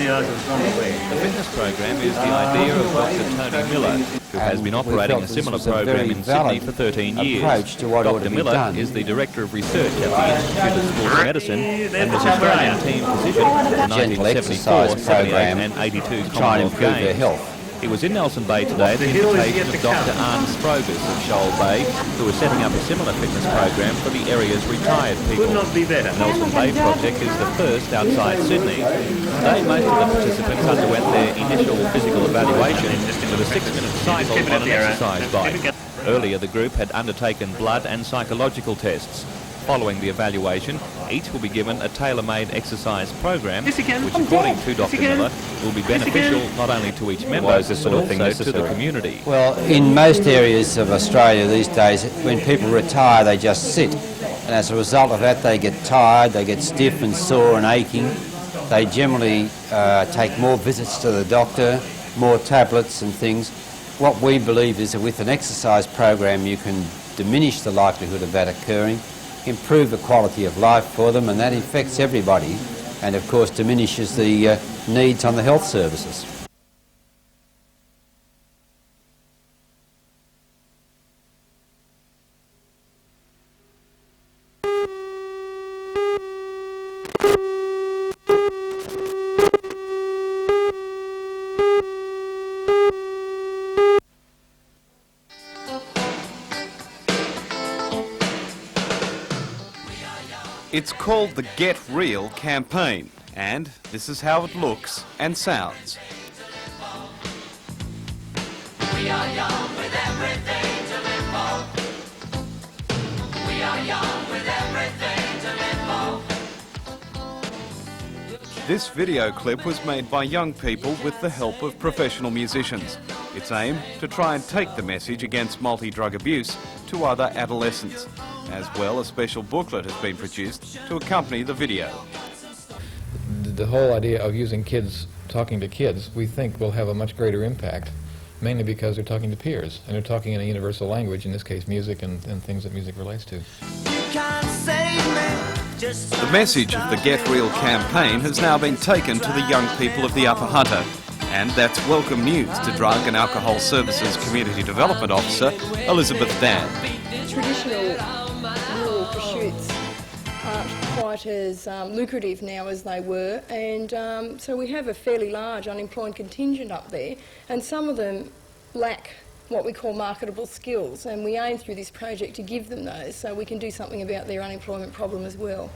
The fitness program is the idea of Dr. Tony Miller, who has been operating a similar program in Sydney for 13 years. Dr. Miller is the Director of Research at the Institute of Sports Medicine and was Australian team physician in the 1974, 78 and 82 Commonwealth Games. He was in Nelson Bay today at the invitation of Dr. Arne Sprogus of Shoal Bay, who is setting up a similar fitness program for the arearea's retired people. The Nelson Bay project is the first outside Sydney. Today, most of the participants underwent their initial physical evaluation with a 6-minute cycle on an exercise bike. Earlier, the group had undertaken blood and psychological tests. Following the evaluation, each will be given a tailor-made exercise program, which, according to Dr. Miller, will be beneficial not only to each member, but also to the community. Well, in most areas of Australia these days, when people retire, they just sit. And as a result of that, they get tired, they get stiff and sore and aching. They generally take more visits to the doctor, more tablets and things. What we believe is that with an exercise program, you can diminish the likelihood of that occurring, improve the quality of life for them, and that affects everybody, and of course diminishes the needs on the health services. It's called the Get Real campaign, and this is how it looks and sounds. We are young with everything to live for. We are young with everything to live for. This video clip was made by young people with the help of professional musicians. Its aim to try and take the message against multi-drug abuse to other adolescents. As well, a special booklet has been produced to accompany the video. The whole idea of using kids, talking to kids, we think will have a much greater impact, mainly because they're talking to peers, and they're talking in a universal language, in this case music and things that music relates to. The message of the Get Real campaign has now been taken to the young people of the Upper Hunter, and that's welcome news to Drug and Alcohol Services Community Development Officer Elizabeth Dan. Traditional rural pursuits aren't quite as lucrative now as they were, and so we have a fairly large unemployed contingent up there, and some of them lack what we call marketable skills, and we aim through this project to give them those so we can do something about their unemployment problem as well.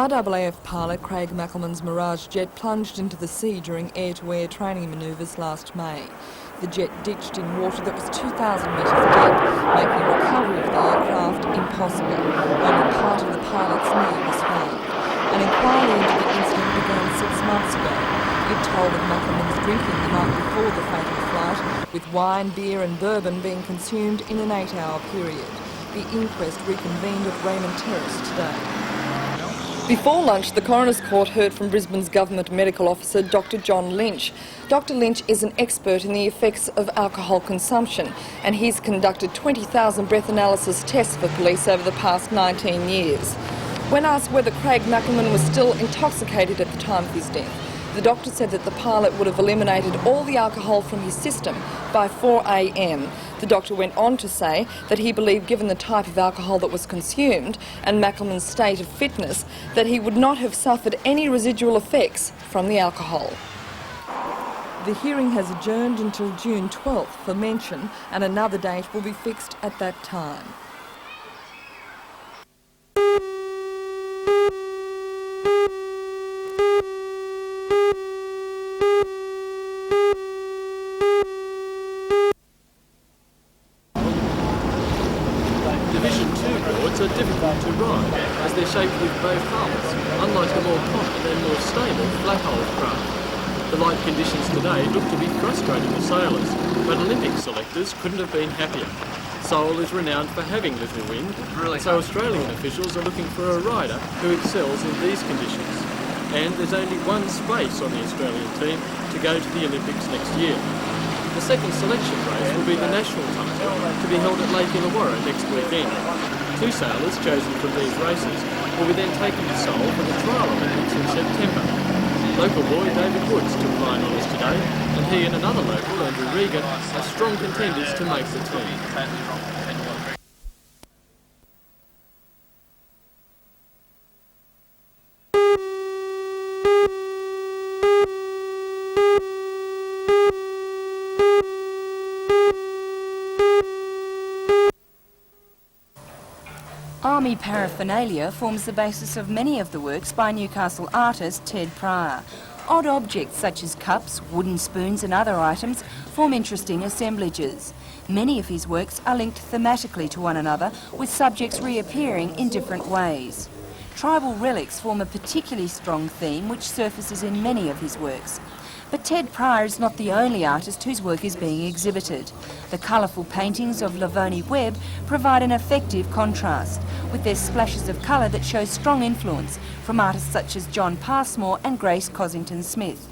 RAAF pilot Craig Mackleman's Mirage jet plunged into the sea during air-to-air training manoeuvres last May. The jet ditched in water that was 2,000 metres deep, making recovery of the aircraft impossible. Only part of the pilot's knee was found. An inquiry into the incident began 6 months ago. It told of Mackleman's drinking the night before the fatal flight, with wine, beer and bourbon being consumed in an 8-hour period. The inquest reconvened at Raymond Terrace today. Before lunch, the Coroner's Court heard from Brisbane's Government Medical Officer, Dr John Lynch. Dr Lynch is an expert in the effects of alcohol consumption, and he's conducted 20,000 breath analysis tests for police over the past 19 years. When asked whether Craig Mackleman was still intoxicated at the time of his death, the doctor said that the pilot would have eliminated all the alcohol from his system by 4 a.m. The doctor went on to say that he believed, given the type of alcohol that was consumed and Mackleman's state of fitness, that he would not have suffered any residual effects from the alcohol. The hearing has adjourned until June 12th for mention, and another date will be fixed at that time. Division 2 boards are difficult to ride, as they're shaped with both hulls, unlike the more common and more stable flat-hulled craft. The light conditions today look to be frustrating for sailors, but Olympic selectors couldn't have been happier. Seoul is renowned for having little wind, so Australian officials are looking for a rider who excels in these conditions. And there's only one space on the Australian team to go to the Olympics next year. The second selection race will be the national title to be held at Lake Illawarra next weekend. 2 sailors chosen from these races will be then taken to Seoul for the trial Olympics in September. Local boy David Woods took line on us today, and he and another local, Andrew Regan, are strong contenders to make the team. Army paraphernalia forms the basis of many of the works by Newcastle artist Ted Pryor. Odd objects such as cups, wooden spoons and other items form interesting assemblages. Many of his works are linked thematically to one another, with subjects reappearing in different ways. Tribal relics form a particularly strong theme which surfaces in many of his works. But Ted Pryor is not the only artist whose work is being exhibited. The colourful paintings of Lavoni Webb provide an effective contrast, with their splashes of colour that show strong influence from artists such as John Passmore and Grace Cossington Smith.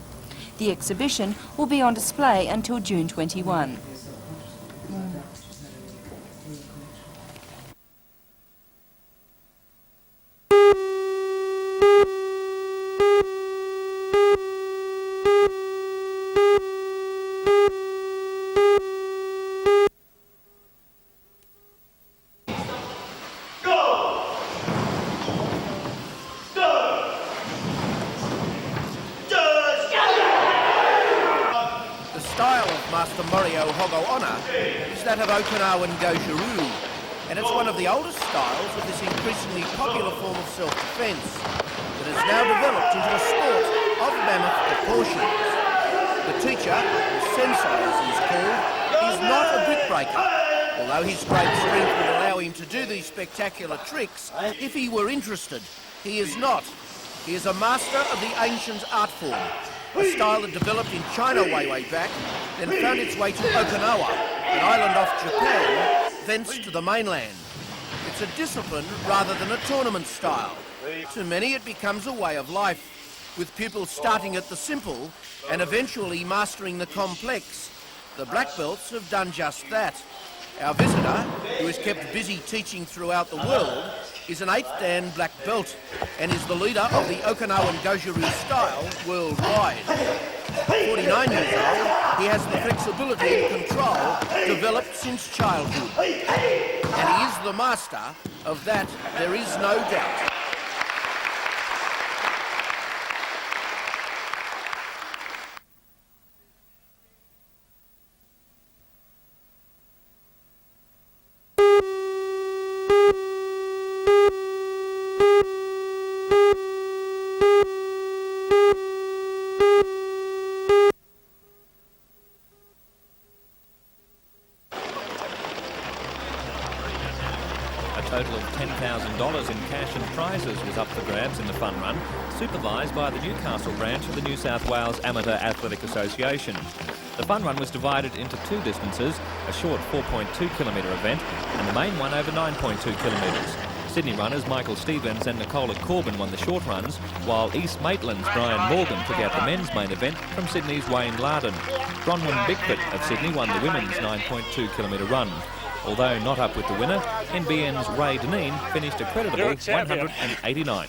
The exhibition will be on display until June 21. Of Okinawan Gojiri, and it's one of the oldest styles of this increasingly popular form of self-defence that has now developed into a sport of mammoth proportions. The teacher, or sensei as he's called, is not a brickbreaker, although his great strength would allow him to do these spectacular tricks if he were interested. He is not. He is a master of the ancient art form, a style that developed in China way back, then found its way to Okinawa, an island off Japan, thence to the mainland. It's a discipline rather than a tournament style. To many it becomes a way of life, with pupils starting at the simple and eventually mastering the complex. The black belts have done just that. Our visitor, who is kept busy teaching throughout the world, is an 8th Dan black belt and is the leader of the Okinawan Gojiri style worldwide. 49 years old, he has the flexibility and control developed since childhood. And he is the master of that, there is no doubt. A total of $10,000 in cash and prizes was up for grabs in the fun run, supervised by the Newcastle branch of the New South Wales Amateur Athletic Association. The fun run was divided into 2 distances, a short 4.2 kilometre event and the main one over 9.2 kilometres. Sydney runners Michael Stevens and Nicola Corbin won the short runs, while East Maitland's Brian Morgan took out the men's main event from Sydney's Wayne Larden. Bronwyn Bickford of Sydney won the women's 9.2 kilometre run. Although not up with the winner, NBN's Ray Deneen finished a creditable 189th.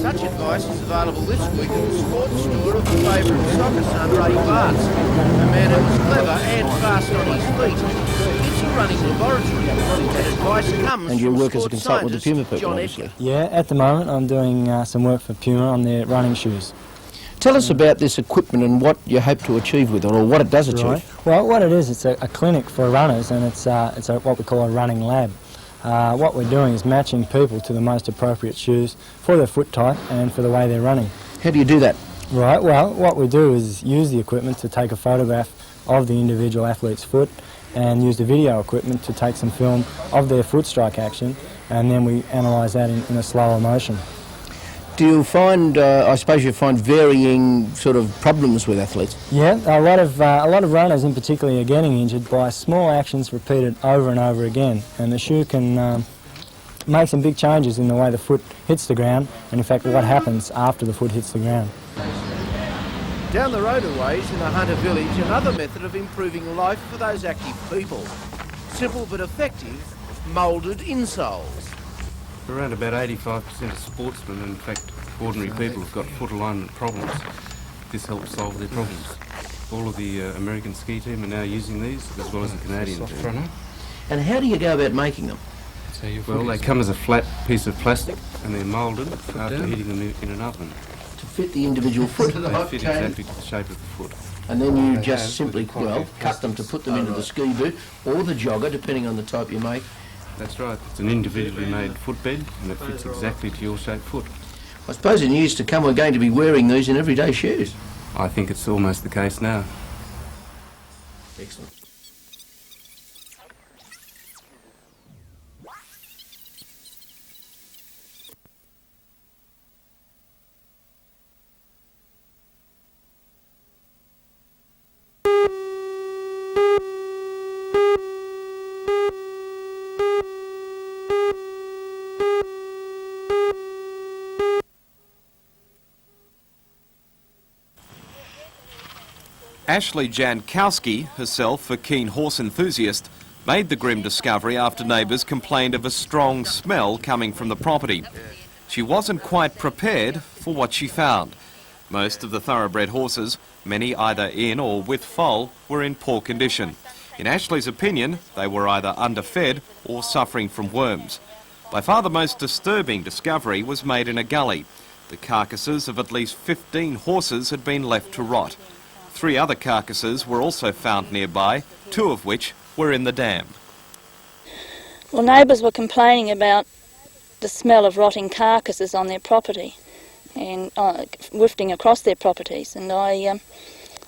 Such advice is available this week at the sports store of the favourite soccer son, Ray Bartz, a man who was clever and fast on his feet. It's a running laboratory, and advice comes and you from work as a sports consultant with the Puma scientist people, John obviously. Eckler. Yeah, at the moment I'm doing some work for Puma on their running shoes. Tell us about this equipment and what you hope to achieve with it, or what it does achieve. Right. Well, what it is, it's a clinic for runners, and it's what we call a running lab. What we're doing is matching people to the most appropriate shoes for their foot type and for the way they're running. How do you do that? Right, well, what we do is use the equipment to take a photograph of the individual athlete's foot and use the video equipment to take some film of their foot strike action, and then we analyse that in a slower motion. Do you find, I suppose you find varying sort of problems with athletes? Yeah, a lot of runners in particular are getting injured by small actions repeated over and over again, and the shoe can make some big changes in the way the foot hits the ground, and in fact what happens after the foot hits the ground. Down the road a ways in the Hunter village, another method of improving life for those active people. Simple but effective, moulded insoles. Around about 85% of sportsmen, in fact ordinary people, have got foot alignment problems. This helps solve their problems. All of the American ski team are now using these, as well as the Canadian team. And how do you go about making them? Well, they come as a flat piece of plastic and they're moulded after heating them in an oven. To fit the individual foot? They fit exactly to the shape of the foot. And then you just simply, well, cut them to put them into the ski boot or the jogger, depending on the type you make. That's right. It's an individually made footbed and it fits exactly to your shaped foot. I suppose in years to come we're going to be wearing these in everyday shoes. I think it's almost the case now. Excellent. Ashley Jankowski, herself a keen horse enthusiast, made the grim discovery after neighbours complained of a strong smell coming from the property. She wasn't quite prepared for what she found. Most of the thoroughbred horses, many either in or with foal, were in poor condition. In Ashley's opinion, they were either underfed or suffering from worms. By far the most disturbing discovery was made in a gully. The carcasses of at least 15 horses had been left to rot. 3 other carcasses were also found nearby, 2 of which were in the dam. Well, neighbours were complaining about the smell of rotting carcasses on their property and wafting across their properties, and I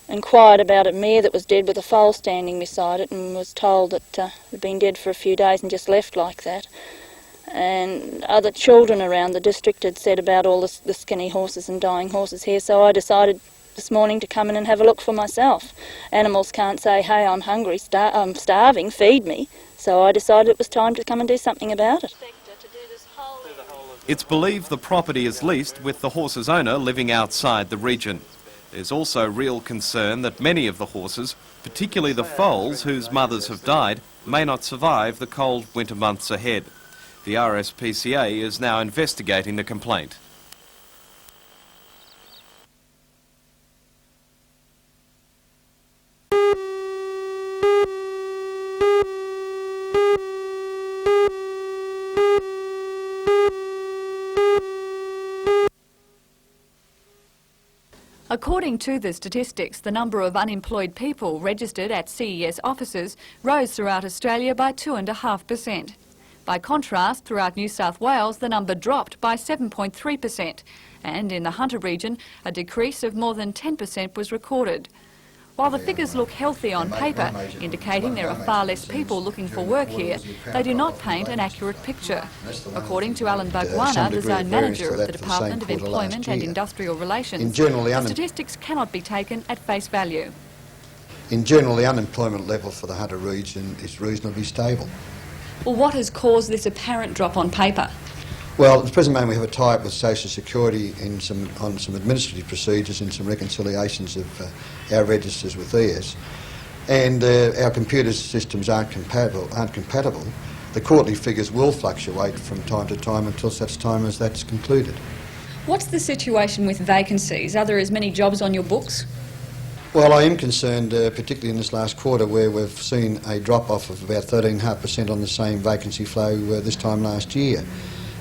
inquired about a mare that was dead with a foal standing beside it and was told that it had been dead for a few days and just left like that. And other children around the district had said about all the skinny horses and dying horses here, so I decided this morning to come in and have a look for myself. Animals can't say, hey, I'm hungry, I'm starving, feed me. So I decided it was time to come and do something about it. It's believed the property is leased with the horse's owner living outside the region. There's also real concern that many of the horses, particularly the foals whose mothers have died, may not survive the cold winter months ahead. The RSPCA is now investigating the complaint. According to the statistics, the number of unemployed people registered at CES offices rose throughout Australia by 2.5%. By contrast, throughout New South Wales, the number dropped by 7.3%, and in the Hunter region, a decrease of more than 10% was recorded. While the figures look healthy on paper, indicating there are far less people looking for work here, they do not paint an accurate picture. According to Alan Bagwana, the zone manager of the Department of Employment and Industrial Relations, the statistics cannot be taken at face value. In general, the unemployment level for the Hunter region is reasonably stable. Well, what has caused this apparent drop on paper? Well, at the present moment we have a tie-up with Social Security on some administrative procedures and some reconciliations of our registers with theirs. And our computer systems aren't compatible. The quarterly figures will fluctuate from time to time until such time as that's concluded. What's the situation with vacancies? Are there as many jobs on your books? Well, I am concerned, particularly in this last quarter, where we've seen a drop-off of about 13.5% on the same vacancy flow this time last year.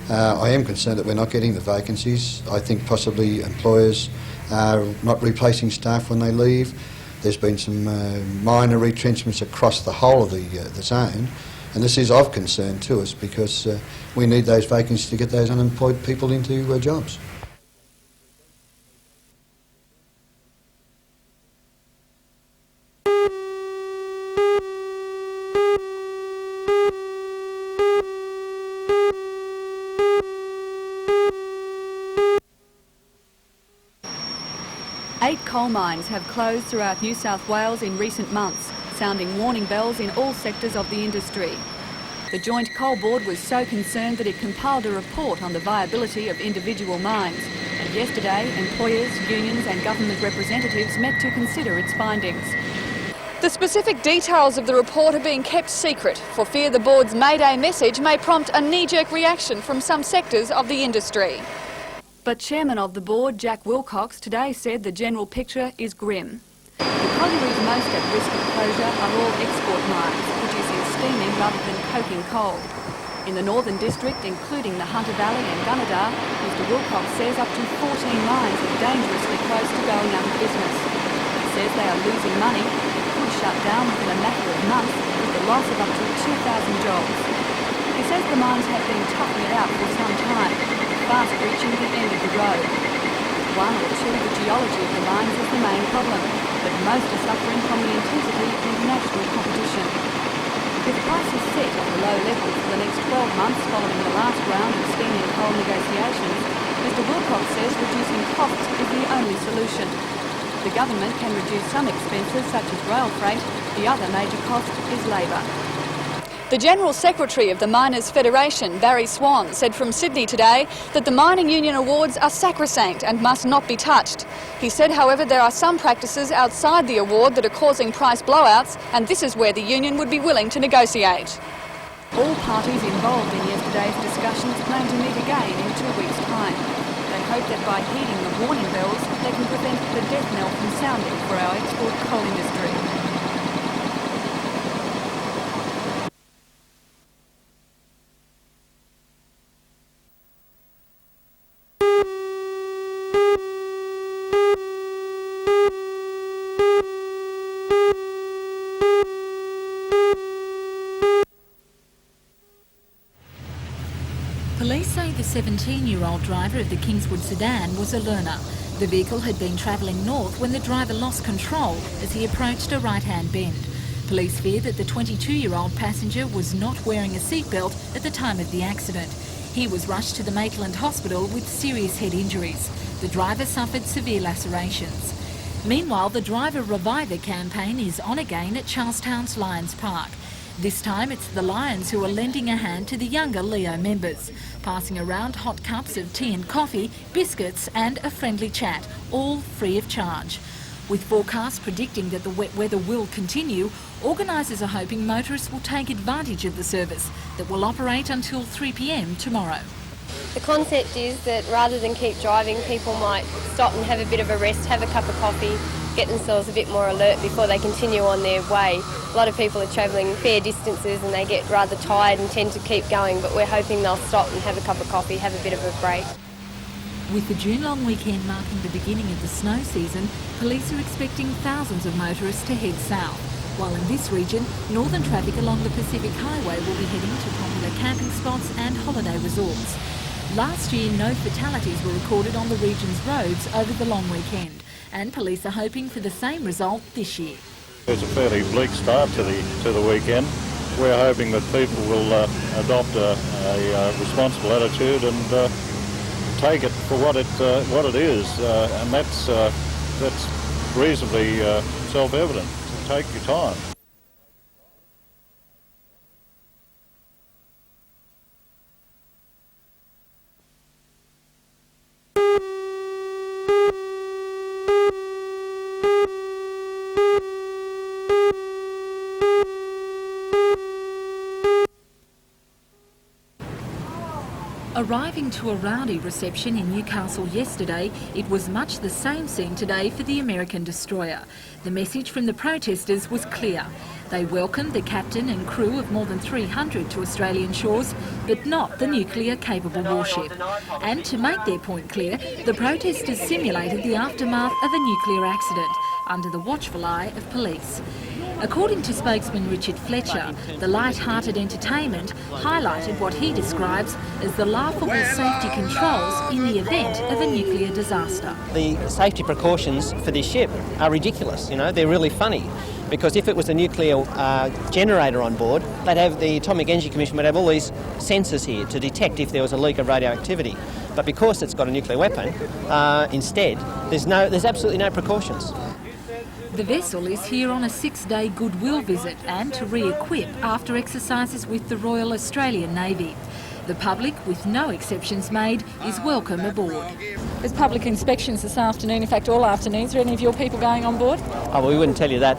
I am concerned that we're not getting the vacancies. I think possibly employers are not replacing staff when they leave. There's been some minor retrenchments across the whole of the zone, and this is of concern to us because we need those vacancies to get those unemployed people into jobs. 8 coal mines have closed throughout New South Wales in recent months, sounding warning bells in all sectors of the industry. The Joint Coal Board was so concerned that it compiled a report on the viability of individual mines, and yesterday employers, unions and government representatives met to consider its findings. The specific details of the report are being kept secret for fear the board's Mayday message may prompt a knee-jerk reaction from some sectors of the industry. But Chairman of the board, Jack Wilcox, today said the general picture is grim. The collieries most at risk of closure are all export mines, producing steaming rather than coking coal. In the Northern District, including the Hunter Valley and Gunnedah, Mr Wilcox says up to 14 mines are dangerously close to going out of business. He says they are losing money and could shut down within a matter of months with the loss of up to 2,000 jobs. He says the mines have been toughing it out for some time, fast reaching the end of the road. One or two, the geology of the mines is the main problem, but most are suffering from the intensity of international competition. With prices set at a low level for the next 12 months following the last round of steaming coal negotiations, Mr Wilcox says reducing costs is the only solution. The government can reduce some expenses such as rail freight. The other major cost is labour. The General Secretary of the Miners' Federation, Barry Swan, said from Sydney today that the mining union awards are sacrosanct and must not be touched. He said, however, there are some practices outside the award that are causing price blowouts, and this is where the union would be willing to negotiate. All parties involved in yesterday's discussions plan to meet again in 2 weeks' time. They hope that by heeding the warning bells, they can prevent the death knell from sounding for our export coal industry. Police say the 17-year-old driver of the Kingswood sedan was a learner. The vehicle had been travelling north when the driver lost control as he approached a right-hand bend. Police fear that the 22-year-old passenger was not wearing a seatbelt at the time of the accident. He was rushed to the Mackleman hospital with serious head injuries. The driver suffered severe lacerations. Meanwhile, the Driver Reviver campaign is on again at Charlestown's Lions Park. This time it's the Lions who are lending a hand to the younger Leo members, passing around hot cups of tea and coffee, biscuits and a friendly chat, all free of charge. With forecasts predicting that the wet weather will continue, organisers are hoping motorists will take advantage of the service that will operate until 3 p.m. tomorrow. The concept is that rather than keep driving, people might stop and have a bit of a rest, have a cup of coffee, get themselves a bit more alert before they continue on their way. A lot of people are travelling fair distances and they get rather tired and tend to keep going, but we're hoping they'll stop and have a cup of coffee, have a bit of a break. With the June long weekend marking the beginning of the snow season, police are expecting thousands of motorists to head south, while in this region, northern traffic along the Pacific Highway will be heading to popular camping spots and holiday resorts. Last year, no fatalities were recorded on the region's roads over the long weekend, and police are hoping for the same result this year. It's a fairly bleak start to the weekend. We're hoping that people will adopt a responsible attitude and take it for what it is, and that's reasonably self-evident. Take your time. Arriving to a rowdy reception in Newcastle yesterday, it was much the same scene today for the American destroyer. The message from the protesters was clear. They welcomed the captain and crew of more than 300 to Australian shores, but not the nuclear-capable warship. And to make their point clear, the protesters simulated the aftermath of a nuclear accident under the watchful eye of police. According to spokesman Richard Fletcher, the light-hearted entertainment highlighted what he describes as the laughable safety controls in the event of a nuclear disaster. The safety precautions for this ship are ridiculous, they're really funny. Because if it was a nuclear generator on board, the Atomic Energy Commission would have all these sensors here to detect if there was a leak of radioactivity. But because it's got a nuclear weapon, instead, there's absolutely no precautions. The vessel is here on a 6-day goodwill visit and to re-equip after exercises with the Royal Australian Navy. The public, with no exceptions made, is welcome aboard. There's public inspections this afternoon, in fact all afternoons. Are any of your people going on board? Oh, well, we wouldn't tell you that.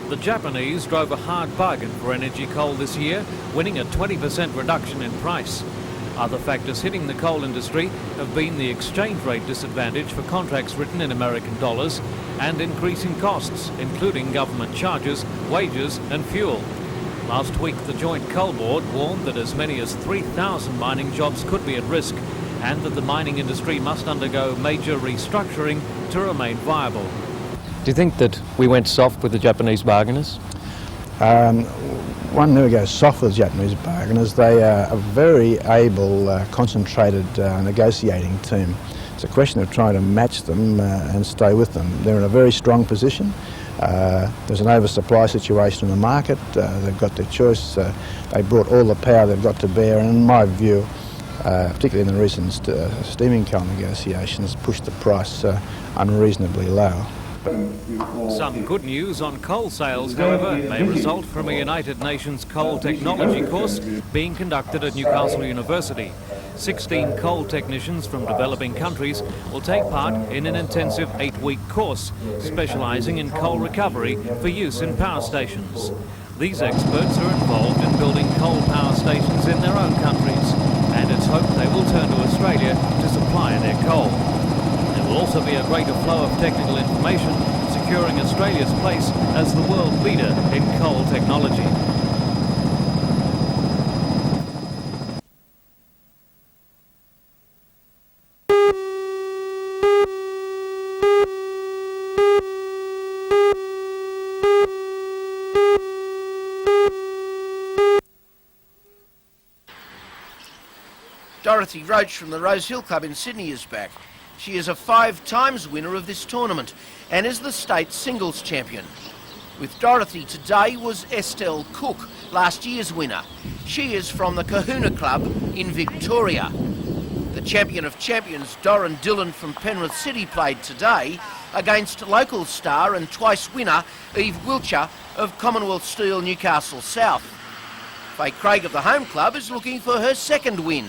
The Japanese drove a hard bargain for energy coal this year, winning a 20% reduction in price. Other factors hitting the coal industry have been the exchange rate disadvantage for contracts written in American dollars and increasing costs, including government charges, wages and fuel. Last week, the Joint Coal Board warned that as many as 3,000 mining jobs could be at risk and that the mining industry must undergo major restructuring to remain viable. Do you think that we went soft with the Japanese bargainers? One never goes soft with Japanese bargainers. They are a very able, concentrated negotiating team. It's a question of trying to match them and stay with them. They're in a very strong position. There's an oversupply situation in the market. They've got their choice. They brought all the power they've got to bear, and in my view, particularly in the recent steaming coal negotiations, pushed the price unreasonably low. Some good news on coal sales, however, may result from a United Nations coal technology course being conducted at Newcastle University. 16 coal technicians from developing countries will take part in an intensive 8-week course, specialising in coal recovery for use in power stations. These experts are involved in building coal power stations in their own countries, and it's hoped they will turn to Australia to supply their coal. There will also be a greater flow of technical information, securing Australia's place as the world leader in coal technology. Dorothy Roach from the Rose Hill Club in Sydney is back. She is a 5-times winner of this tournament and is the state singles champion. With Dorothy today was Estelle Cook, last year's winner. She is from the Kahuna Club in Victoria. The champion of champions, Doran Dillon from Penrith City, played today against local star and twice winner Eve Wiltshire of Commonwealth Steel Newcastle South. Faye Craig of the home club is looking for her second win.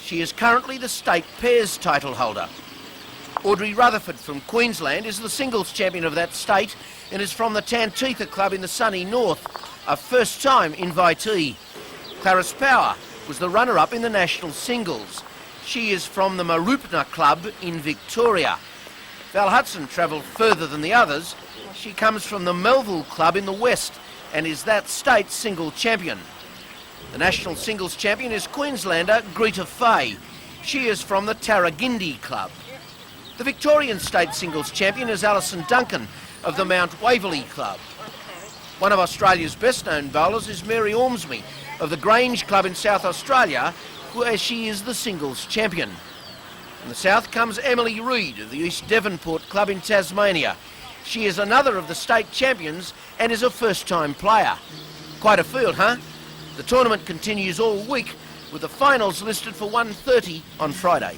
She is currently the state pairs title holder. Audrey Rutherford from Queensland is the singles champion of that state and is from the Tantitha Club in the sunny north, a first-time invitee. Clarice Power was the runner-up in the national singles. She is from the Marupna Club in Victoria. Val Hudson travelled further than the others. She comes from the Melville Club in the west and is that state's single champion. The national singles champion is Queenslander Greta Fay. She is from the Tarragindi Club. The Victorian state singles champion is Alison Duncan of the Mount Waverley Club. One of Australia's best-known bowlers is Mary Ormsby of the Grange Club in South Australia, where she is the singles champion. In the south comes Emily Reid of the East Devonport Club in Tasmania. She is another of the state champions and is a first-time player. Quite a field, huh? The tournament continues all week with the finals listed for 1:30 on Friday.